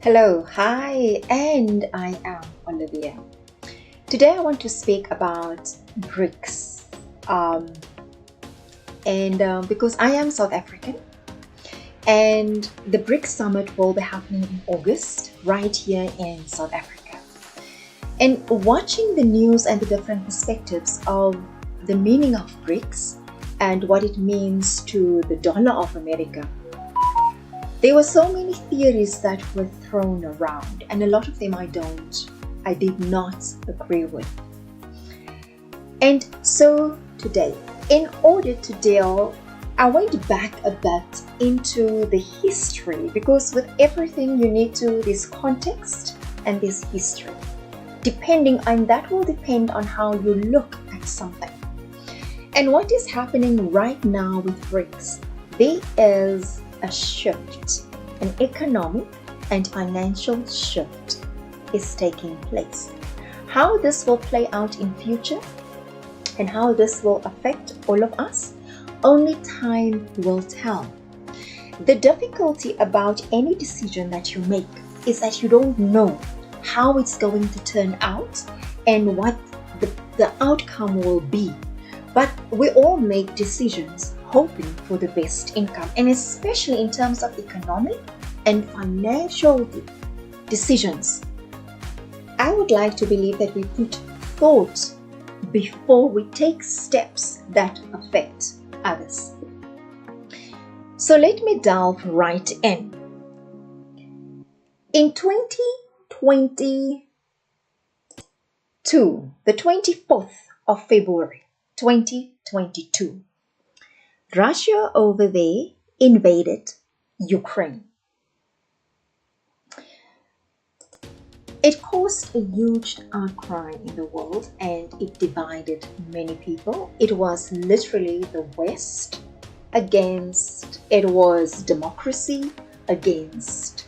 Hello, hi, and I am Olivia. Today I want to speak about Brics. Because I am South African, and the Brics Summit will be happening in August right here in South Africa. And watching the news and the different perspectives of the meaning of Brics and what it means to the dollar of America, there were so many theories that were thrown around, and a lot of them I did not agree with. And so today, in order to deal, I went back a bit into the history, because with everything there's context and there's history. That will depend on how you look at something. And what is happening right now with Brics, there is a shift, an economic and financial shift is taking place. How this will play out in future and how this will affect all of us, only time will tell. The difficulty about any decision that you make is that you don't know how it's going to turn out and what the outcome will be. But we all make decisions hoping for the best income, and especially in terms of economic and financial decisions. I would like to believe that we put thought before we take steps that affect others. So let me delve right in. In 2022, the 24th of February 2022, Russia over there invaded Ukraine. It caused a huge outcry in the world, and it divided many people. It was literally the West it was democracy against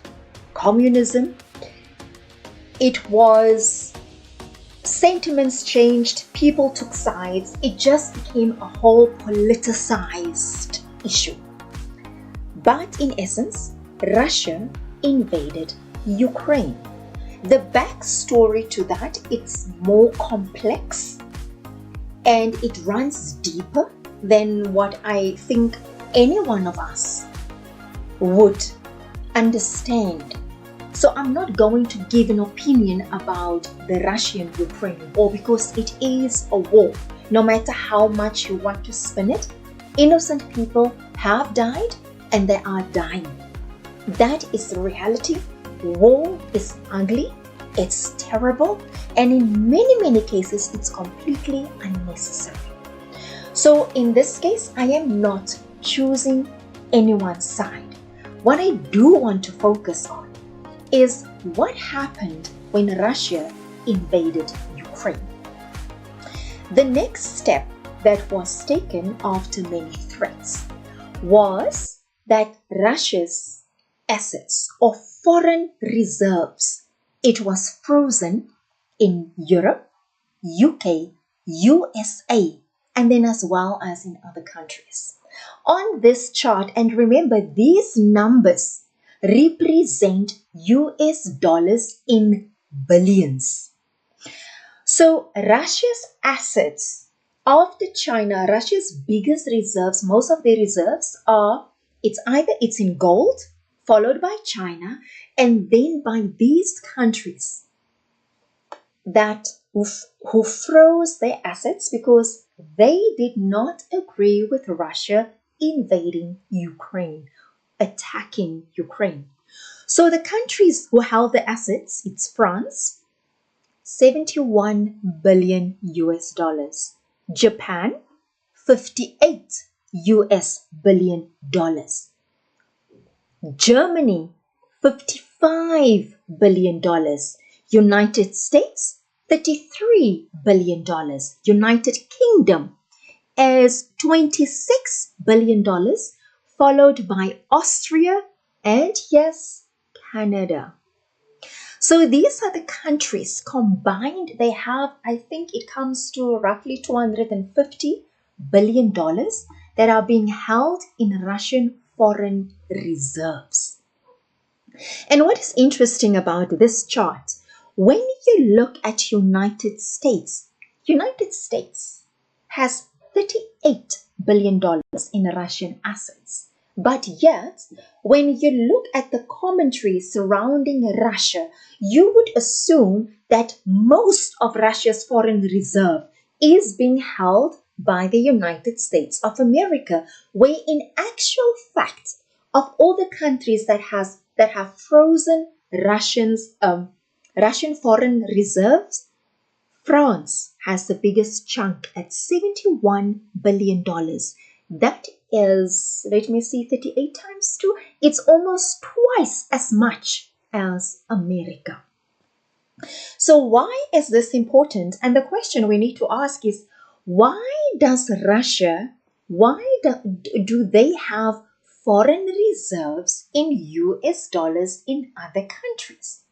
communism. It was sentiments changed, people took sides. It just became a whole politicized issue. But in essence, Russia invaded Ukraine. The backstory to that, it's more complex and it runs deeper than what I think any one of us would understand. So I'm not going to give an opinion about the Russian-Ukraine war, because it is a war. No matter how much you want to spin it, innocent people have died and they are dying. That is the reality. War is ugly, it's terrible, and in many cases, it's completely unnecessary. So in this case, I am not choosing anyone's side. What I do want to focus on is what happened when Russia invaded Ukraine. The next step that was taken after many threats was that Russia's assets or foreign reserves, it was frozen in Europe, UK, USA, and then as well as in other countries. On this chart, and remember, these numbers represent US dollars in billions. So Russia's assets, after China, Russia's biggest reserves, most of their reserves it's in gold, followed by China, and then by these countries who froze their assets because they did not agree with Russia invading Ukraine, attacking Ukraine. So the countries who held the assets, it's France, 71 billion US dollars. Japan, 58 US billion dollars. Germany, $55 billion. United States, $33 billion. United Kingdom as $26 billion, followed by Austria and, yes, Canada. So these are the countries combined. They have, I think it comes to roughly $250 billion that are being held in Russian foreign reserves. And what is interesting about this chart, when you look at United States has $38 billion in Russian assets. But yet, when you look at the commentary surrounding Russia, you would assume that most of Russia's foreign reserve is being held by the United States of America, where in actual fact, of all the countries that have frozen Russian foreign reserves, France has the biggest chunk at $71 billion. That is, let me see, 38 times 2. It's almost twice as much as America. So why is this important? And the question we need to ask is, why does Russia, do they have foreign reserves in US dollars in other countries?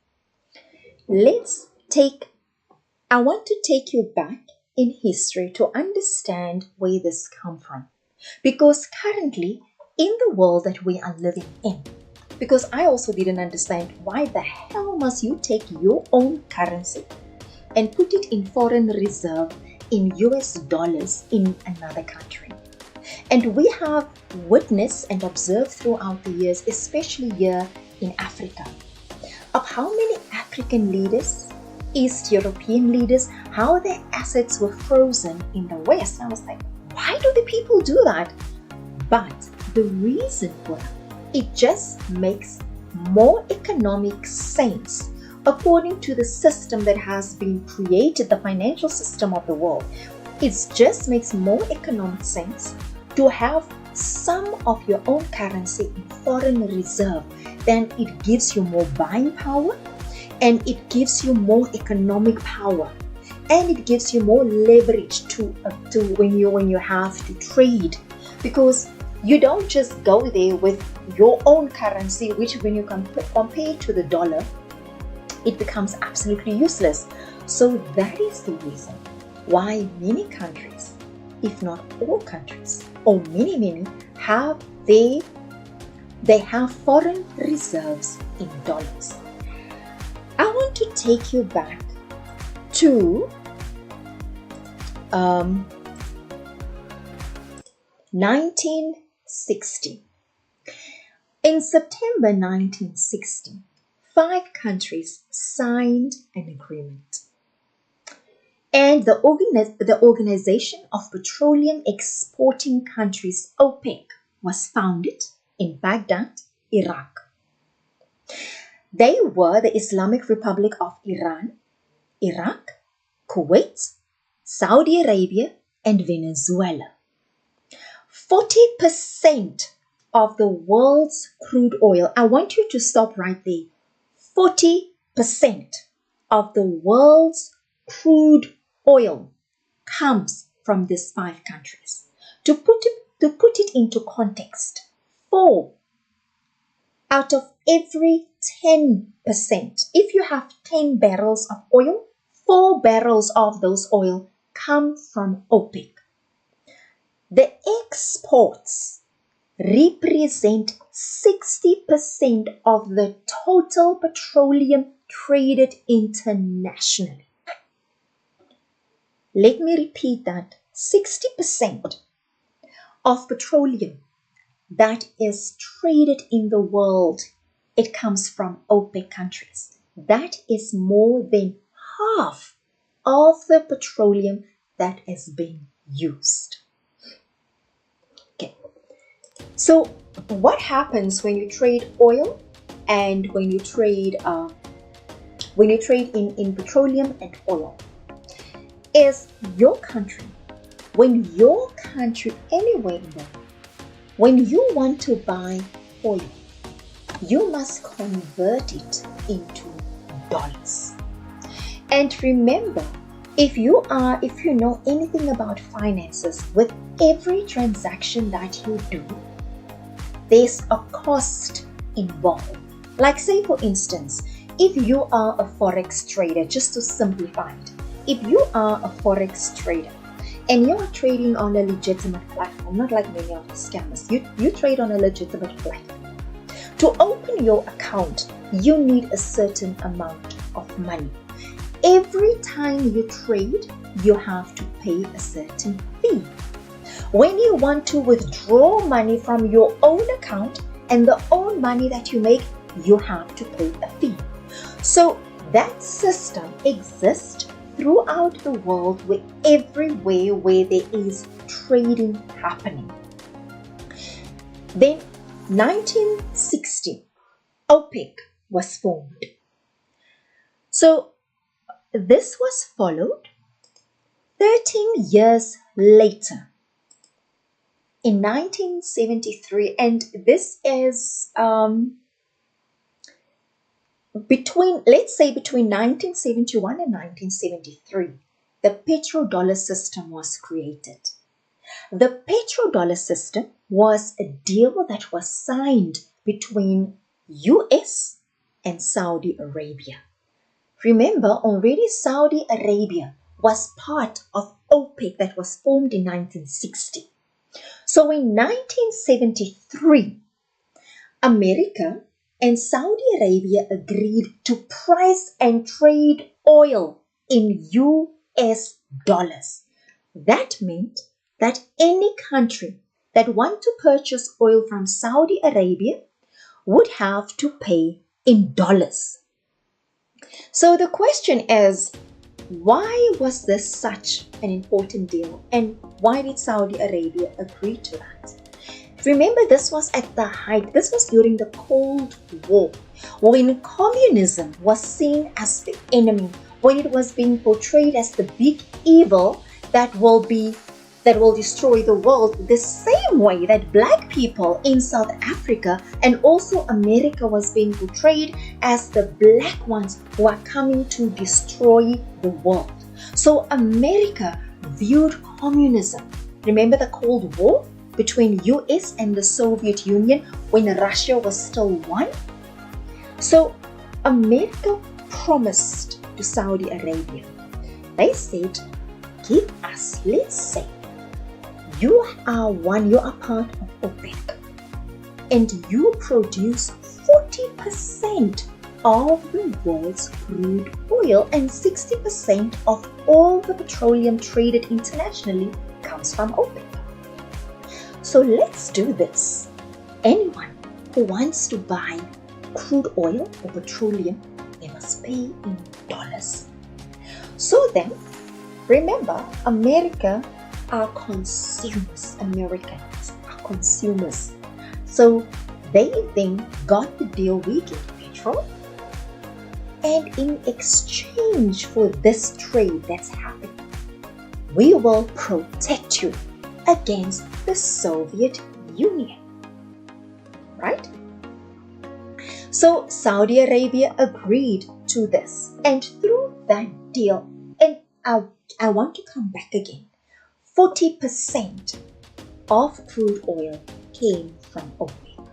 I want to take you back in history to understand where this comes from. Because currently, in the world that we are living in, because I also didn't understand why the hell must you take your own currency and put it in foreign reserve in US dollars in another country. And we have witnessed and observed throughout the years, especially here in Africa, of how many African leaders, East European leaders, how their assets were frozen in the West. And I was like, why do the people do that? But the reason for it just makes more economic sense according to the system that has been created, the financial system of the world. It just makes more economic sense to have some of your own currency in foreign reserve. Then it gives you more buying power, and it gives you more economic power, and it gives you more leverage to when you have to trade, because you don't just go there with your own currency, which when you compare to the dollar, it becomes absolutely useless. So that is the reason why many countries, if not all countries, or many have they have foreign reserves in dollars. I want to take you back to 1960. In September 1960, 5 countries signed an agreement. And the Organization of Petroleum Exporting Countries, OPEC, was founded in Baghdad, Iraq. They were the Islamic Republic of Iran, Iraq, Kuwait, Saudi Arabia, and Venezuela. 40% of the world's crude oil, I want you to stop right there. 40% of the world's crude oil comes from these 5 countries. To put it into context, 4 out of every 10%, if you have 10 barrels of oil, 4 barrels of those oil come from OPEC. The exports represent 60% of the total petroleum traded internationally. Let me repeat that. 60% of petroleum that is traded in the world, it comes from OPEC countries. That is more than half of the petroleum that is being used. Okay. So what happens when you trade oil and when you trade in petroleum and oil is your country, anywhere in the world, when you want to buy oil, you must convert it into dollars. And remember, if you know anything about finances, with every transaction that you do, there's a cost involved. Like, say for instance, if you are a forex trader, just to simplify it, if you are a forex trader and you are trading on a legitimate platform, not like many of the scammers, you trade on a legitimate platform. To open your account, you need a certain amount of money. Every time you trade, you have to pay a certain fee. When you want to withdraw money from your own account and the own money that you make, you have to pay a fee. So that system exists throughout the world, where everywhere where there is trading happening. Then 1960, OPEC was formed. So this was followed 13 years later in 1973, and this is between 1971 and 1973, the petrodollar system was created. The petrodollar system was a deal that was signed between US and Saudi Arabia. Remember, already Saudi Arabia was part of OPEC that was formed in 1960. So in 1973, America and Saudi Arabia agreed to price and trade oil in US dollars. That meant that any country that want to purchase oil from Saudi Arabia would have to pay in dollars. So the question is, why was this such an important deal, and why did Saudi Arabia agree to that? Remember, this was at the height, this was during the Cold War, when communism was seen as the enemy, when it was being portrayed as the big evil that will destroy the world, the same way that black people in South Africa and also America was being portrayed as the black ones who are coming to destroy the world. So America viewed communism. Remember the Cold War between US and the Soviet Union when Russia was still one? So America promised to Saudi Arabia. They said, give us, let's say, you are part of OPEC, and you produce 40% of the world's crude oil, and 60% of all the petroleum traded internationally comes from OPEC. So let's do this. Anyone who wants to buy crude oil or petroleum, they must pay in dollars. So then, remember, America are consumers. Americans are consumers. So they then got the deal, we get petrol, and in exchange for this trade that's happening, we will protect you against the Soviet Union. Right? So Saudi Arabia agreed to this, and through that deal, and I want to come back again, 40% of crude oil came from OPEC.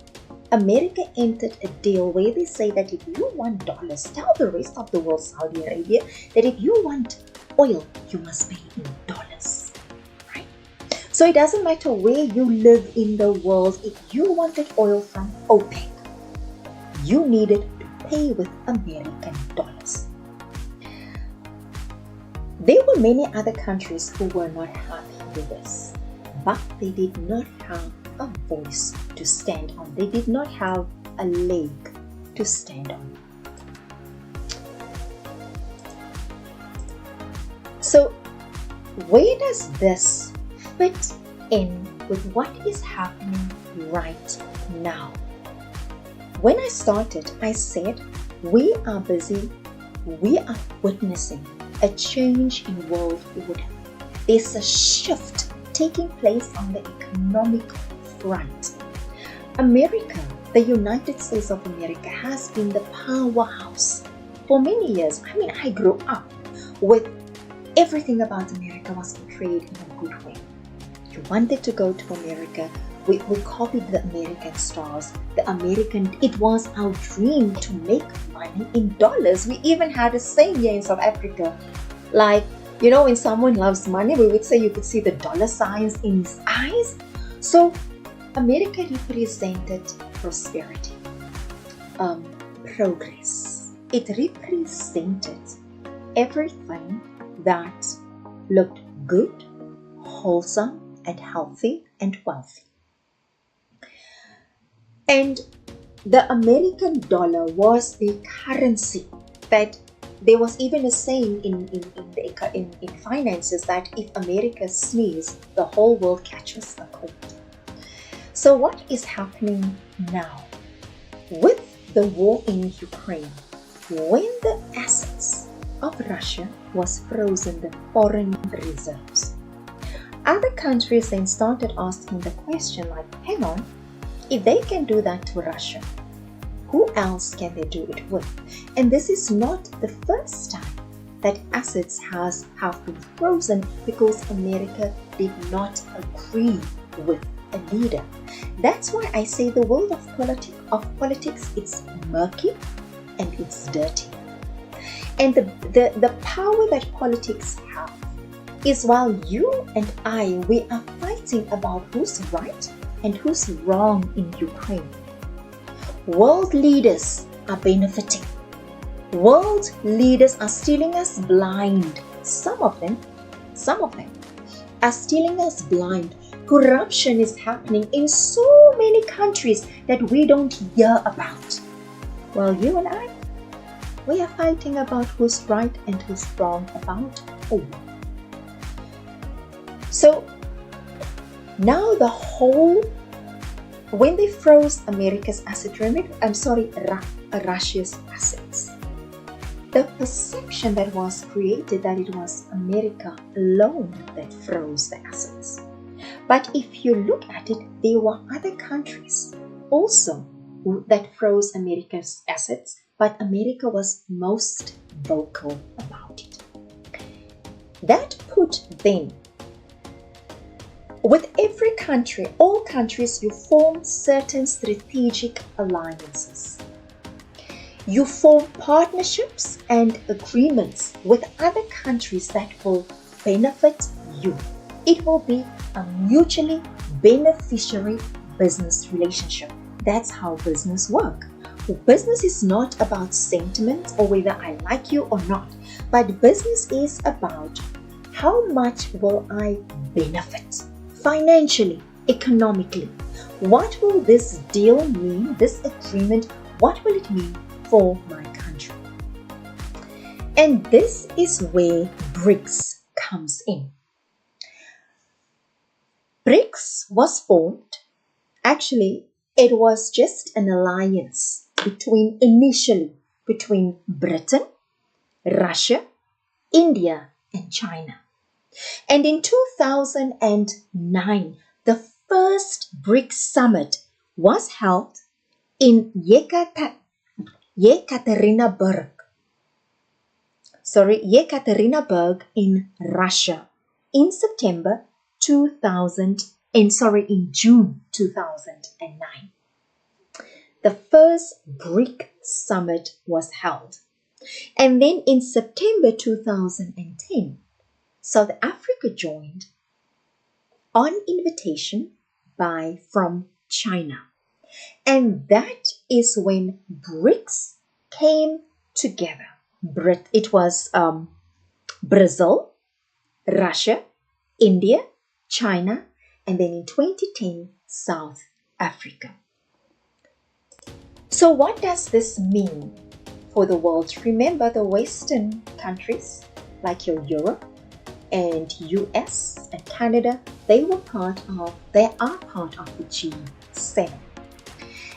America entered a deal where they say that if you want dollars, tell the rest of the world, Saudi Arabia, that if you want oil, you must pay in dollars. Right? So it doesn't matter where you live in the world, if you wanted oil from OPEC, you needed to pay with American dollars. There were many other countries who were not happy with this, but they did not have a voice to stand on. They did not have a leg to stand on. So, where does this fit in with what is happening right now? When I started, I said, we are witnessing a change in world order. There's a shift taking place on the economic front. America, the United States of America, has been the powerhouse for many years. I mean, I grew up with everything about America was portrayed in a good way. You wanted to go to America. We copied the American stars. It was our dream to make money in dollars. We even had a saying here in South Africa, like, you know, when someone loves money, we would say you could see the dollar signs in his eyes. So America represented prosperity. progress. It represented everything that looked good, wholesome, and healthy and wealthy. And the American dollar was the currency that there was even a saying in finances that if America sneezes, the whole world catches a cold. So what is happening now? With the war in Ukraine, when the assets of Russia was frozen, the foreign reserves, other countries then started asking the question like, hang on, if they can do that to Russia, who else can they do it with? And this is not the first time that assets have been frozen because America did not agree with a leader. That's why I say the world of politics, it's murky and it's dirty. And the power that politics have is while you and I, we are fighting about who's right and who's wrong in Ukraine. World leaders are benefiting. World leaders are stealing us blind. Some of them are stealing us blind. Corruption is happening in so many countries that we don't hear about. Well, you and I, we are fighting about who's right and who's wrong about all. So now when they froze America's assets, Russia's assets, the perception that was created that it was America alone that froze the assets. But if you look at it, there were other countries also that froze America's assets, but America was most vocal about it. That put then, with every country, all countries, you form certain strategic alliances. You form partnerships and agreements with other countries that will benefit you. It will be a mutually beneficiary business relationship. That's how business works. Business is not about sentiment or whether I like you or not, but business is about how much will I benefit financially, economically. What will this deal mean, this agreement, what will it mean for my country? And this is where Brics comes in. Brics was formed, actually, it was just an alliance initially between Britain, Russia, India, and China. And in 2009, the first Brics summit was held in Yekaterinburg in Russia in June 2009. The first BRIC summit was held. And then in September 2010, South Africa joined on invitation from China. And that is when BRICS came together. It was Brazil, Russia, India, China, and then in 2010, South Africa. So what does this mean for the world? Remember, the Western countries like your Europe and US and Canada, they are part of the G7.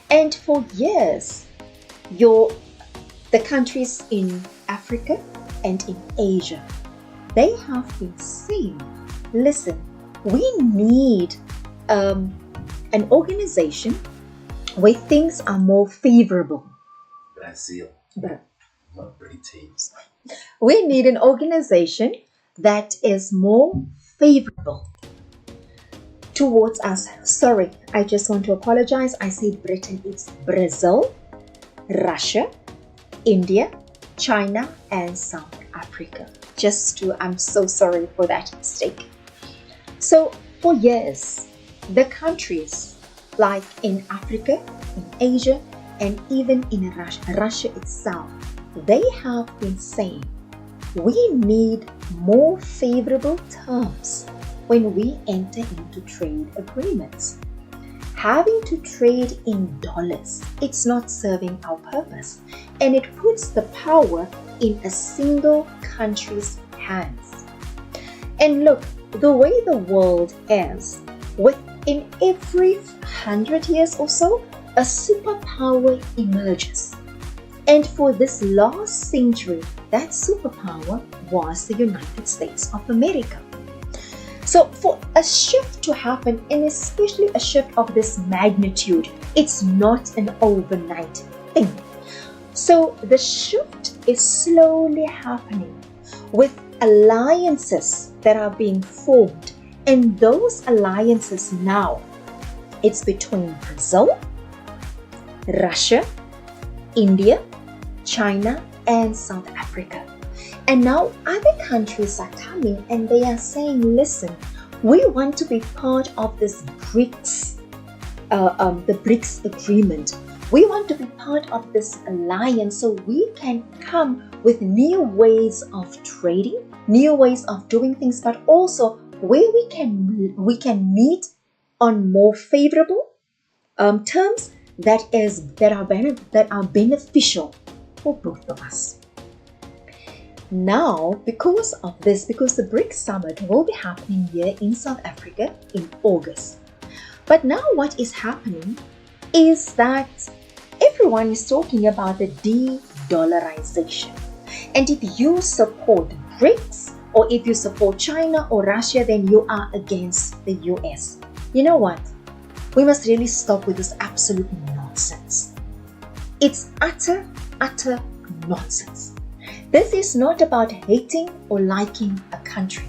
And for years, the countries in Africa and in Asia, they have been saying, listen, we need an organization where things are more favorable. Brazil, not British. We need an organization that is more favorable towards us. Sorry, I just want to apologize. I said Britain. It's Brazil, Russia, India, China, and South Africa. I'm so sorry for that mistake. So for years, the countries like in Africa, in Asia, and even in Russia itself, they have been saying we need more favorable terms when we enter into trade agreements. Having to trade in dollars, it's not serving our purpose, and it puts the power in a single country's hands. And look, the way the world is, within every 100 years or so, a superpower emerges. And for this last century, that superpower was the United States of America. So for a shift to happen, and especially a shift of this magnitude, it's not an overnight thing. So the shift is slowly happening with alliances that are being formed. And those alliances now, it's between Brazil, Russia, India, China, and South Africa. And now other countries are coming and they are saying, listen, we want to be part of this Brics, the Brics agreement. We want to be part of this alliance so we can come with new ways of trading, new ways of doing things, but also where we can meet on more favorable terms that are beneficial for both of us. Now, because the BRICS Summit will be happening here in South Africa in August. But now what is happening is that everyone is talking about the de-dollarization. And if you support BRICS, or if you support China or Russia, then you are against the US. You know what? We must really stop with this absolute nonsense. It's utter nonsense. This is not about hating or liking a country.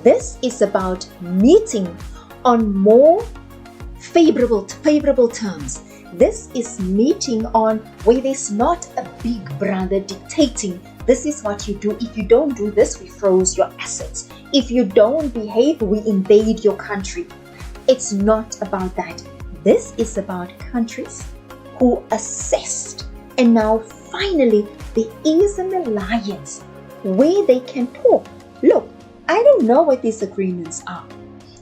This is about meeting on more favorable terms. This is meeting on where there's not a big brother dictating, this is what you do. If you don't do this, we froze your assets. If you don't behave, we invade your country. It's not about that. This is about countries who assessed, and now finally there is an alliance where they can talk. Look, I don't know what these agreements are,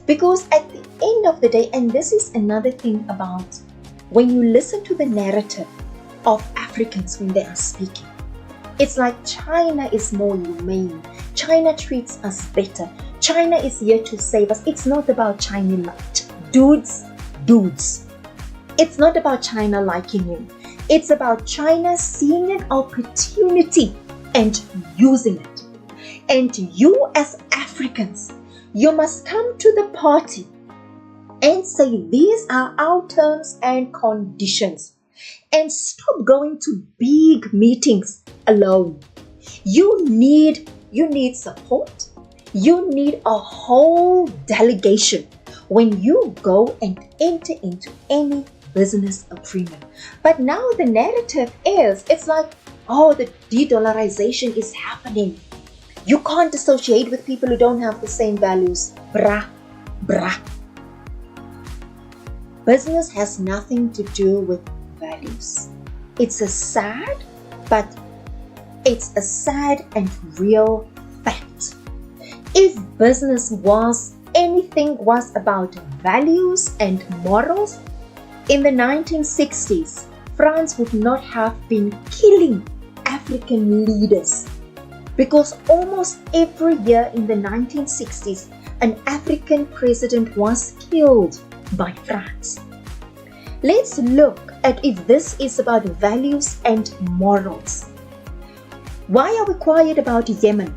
because at the end of the day, and this is another thing about when you listen to the narrative of Africans when they are speaking, it's like China is more humane. China treats us better. China is here to save us. It's not about China, dudes. It's not about China liking you. It's about China seeing an opportunity and using it. And you as Africans, you must come to the party and say, these are our terms and conditions. And stop going to big meetings alone. You need support. You need a whole delegation when you go and enter into any business agreement. But now the narrative is, it's like, oh, the de-dollarization is happening. You can't associate with people who don't have the same values. Brah. Business has nothing to do with values. It's a sad and real fact. If business was about values and morals, in the 1960s, France would not have been killing African leaders, because almost every year in the 1960s, an African president was killed by France. Let's look at if this is about values and morals. Why are we quiet about Yemen?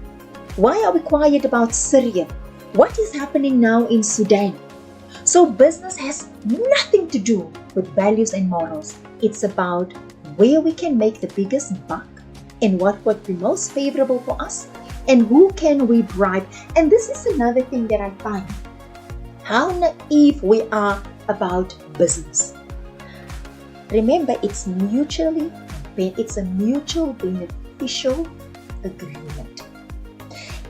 Why are we quiet about Syria? What is happening now in Sudan? So business has nothing to do with values and morals. It's about where we can make the biggest buck and what would be most favorable for us and who can we bribe. And this is another thing that I find, how naive we are about business. Remember, it's a mutual beneficial agreement.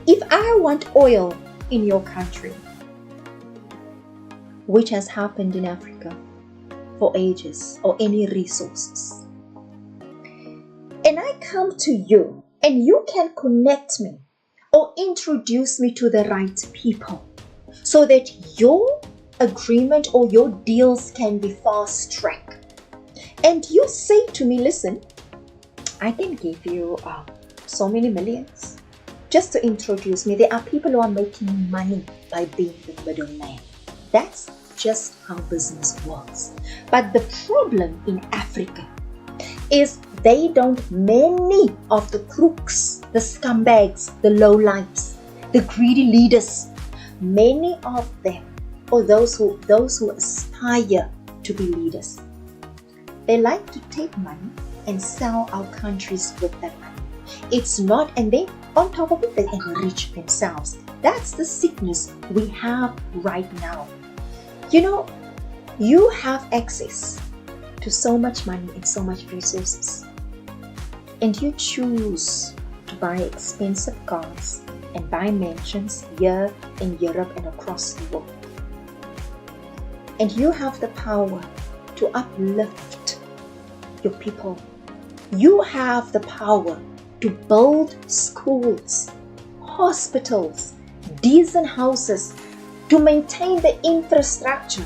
If I want oil in your country, which has happened in Africa, for ages or any resources. And I come to you and you can connect me or introduce me to the right people so that your agreement or your deals can be fast-tracked. And you say to me, listen, I can give you so many millions just to introduce me. There are people who are making money by being the middleman. That's just how business works. But the problem in Africa is many of the crooks, the scumbags, the lowlifes, the greedy leaders, many of them, or those who aspire to be leaders, they like to take money and sell our countries with that money. It's not, and then on top of it, they enrich themselves. That's the sickness we have right now. You know, you have access to so much money and so much resources, and you choose to buy expensive cars and buy mansions here in Europe and across the world. And you have the power to uplift your people. You have the power to build schools, hospitals, decent houses, to maintain the infrastructure.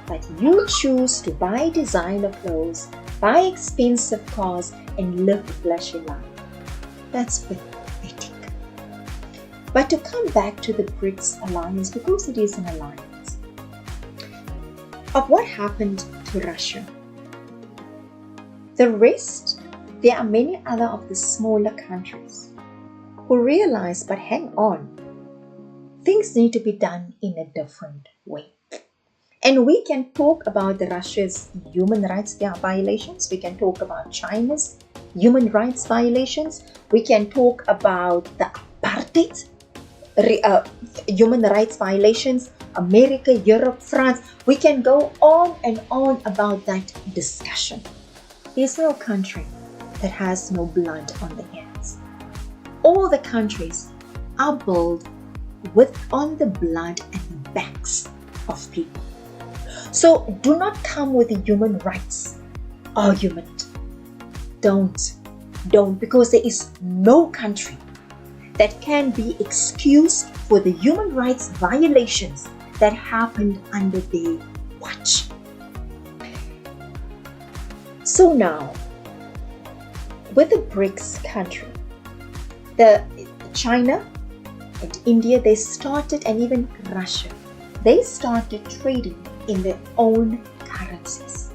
But you choose to buy designer clothes, buy expensive cars, and live a flashy life. That's pathetic. But to come back to the Brics alliance, because it is an alliance, of what happened to Russia. The rest, there are many other of the smaller countries who realize, but hang on, things need to be done in a different way. And we can talk about Russia's human rights violations. We can talk about China's human rights violations. We can talk about the apartheid human rights violations, America, Europe, France. We can go on and on about that discussion. There's no country that has no blood on their hands. All the countries are built on the blood and the backs of people. So do not come with a human rights argument. Don't, because there is no country that can be excused for the human rights violations that happened under their watch. So now, with the Brics country, China and India, they started, and even Russia, they started trading in their own currencies.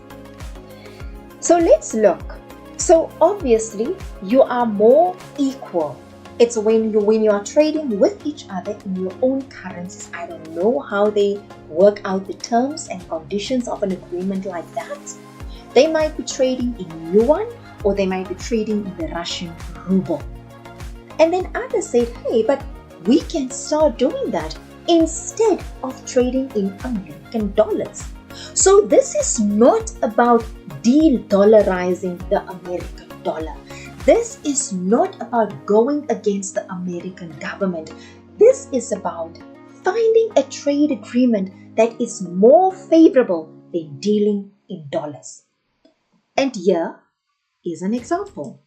So let's look. So obviously, you are more equal. It's when you are trading with each other in your own currencies. I don't know how they work out the terms and conditions of an agreement like that. They might be trading in yuan, or they might be trading in the Russian ruble. And then others said, hey, but we can start doing that instead of trading in American dollars. So this is not about de-dollarizing the American dollar. This is not about going against the American government. This is about finding a trade agreement that is more favorable than dealing in dollars. And here is an example.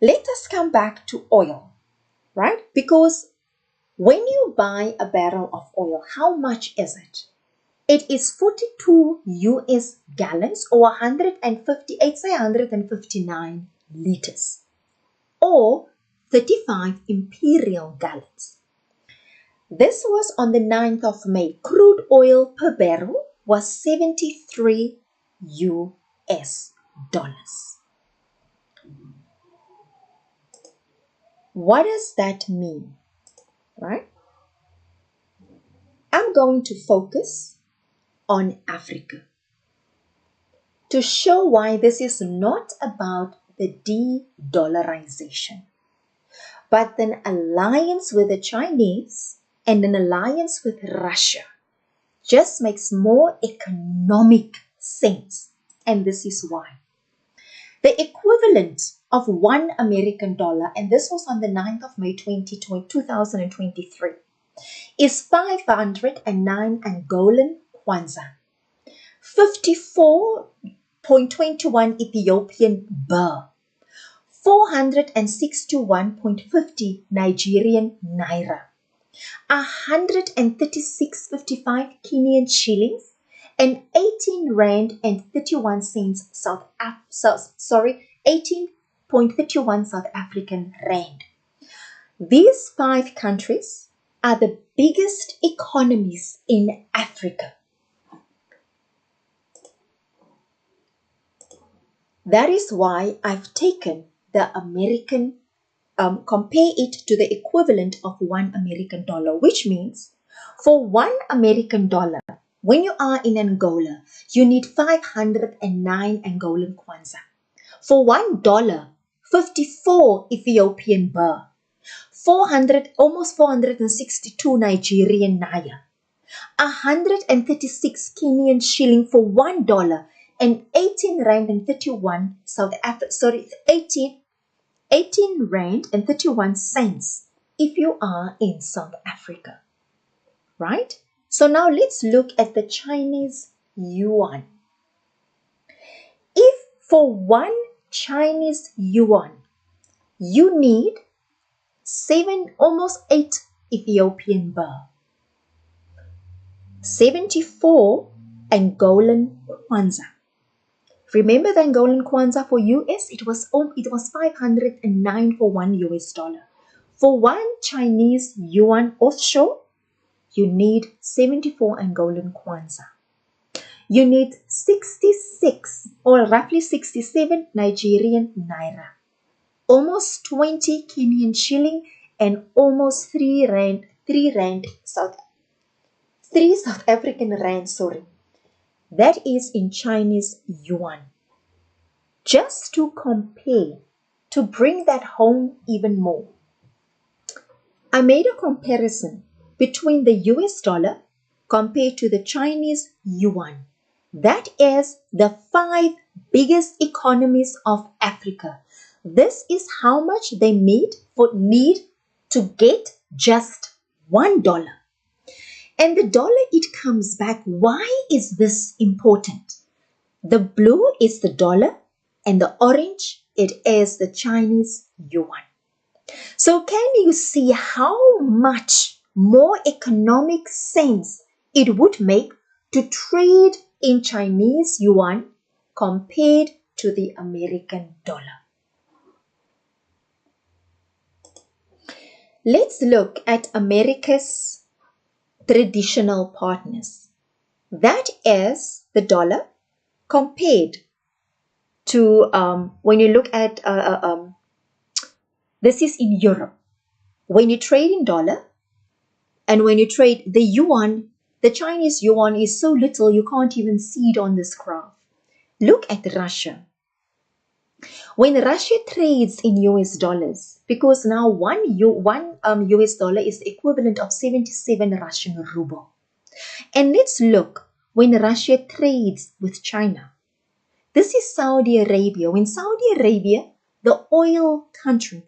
Let us come back to oil, right? Because when you buy a barrel of oil, how much is it? It is 42 US gallons, or 159 liters, or 35 imperial gallons. This was on the 9th of May. Crude oil per barrel was 73 US dollars. What does that mean? Right? I'm going to focus on Africa to show why this is not about the de-dollarization, but an alliance with the Chinese and an alliance with Russia just makes more economic sense. And this is why. The equivalent of $1 American, and this was on the 9th of May 2023, is 509 Angolan kwanza, 54.21 Ethiopian birr, 461.50 Nigerian naira, 136.55 Kenyan shillings, and 18 rand and 31 cents 18.31 South African rand. These 5 countries are the biggest economies in Africa. That is why I've taken the American, compare it to the equivalent of $1 American, which means for $1 American, when you are in Angola, you need 509 Angolan kwanza. For $1, 54 Ethiopian birr, 400, almost 462 Nigerian naira, 136 Kenyan shilling for $1, and 18 rand and 31 18 rand and 31 cents if you are in South Africa, right? So now let's look at the Chinese yuan. If for 1 Chinese yuan, you need almost 8 Ethiopian birr, 74 Angolan kwanza. Remember the Angolan kwanza for US? It was 509 for $1. For 1 Chinese yuan offshore, you need 74 Angolan kwanza. You need 66 or roughly 67 Nigerian naira, almost 20 Kenyan shilling, and almost 3 South African rand, That is in Chinese yuan. Just to compare, to bring that home even more, I made a comparison between the US dollar compared to the Chinese yuan. That is the 5 biggest economies of Africa. This is how much they need to get just $1. And the dollar, it comes back. Why is this important? The blue is the dollar and the orange, it is the Chinese yuan. So can you see how much more economic sense it would make to trade in Chinese yuan compared to the American dollar? Let's look at America's traditional partners. That is the dollar compared to, when you look at, this is in Europe. When you trade in dollar and when you trade the yuan, the Chinese yuan is so little you can't even see it on this graph. Look at Russia. When Russia trades in US dollars, because now one US dollar is the equivalent of 77 Russian ruble. And let's look when Russia trades with China. This is Saudi Arabia. When Saudi Arabia, the oil country,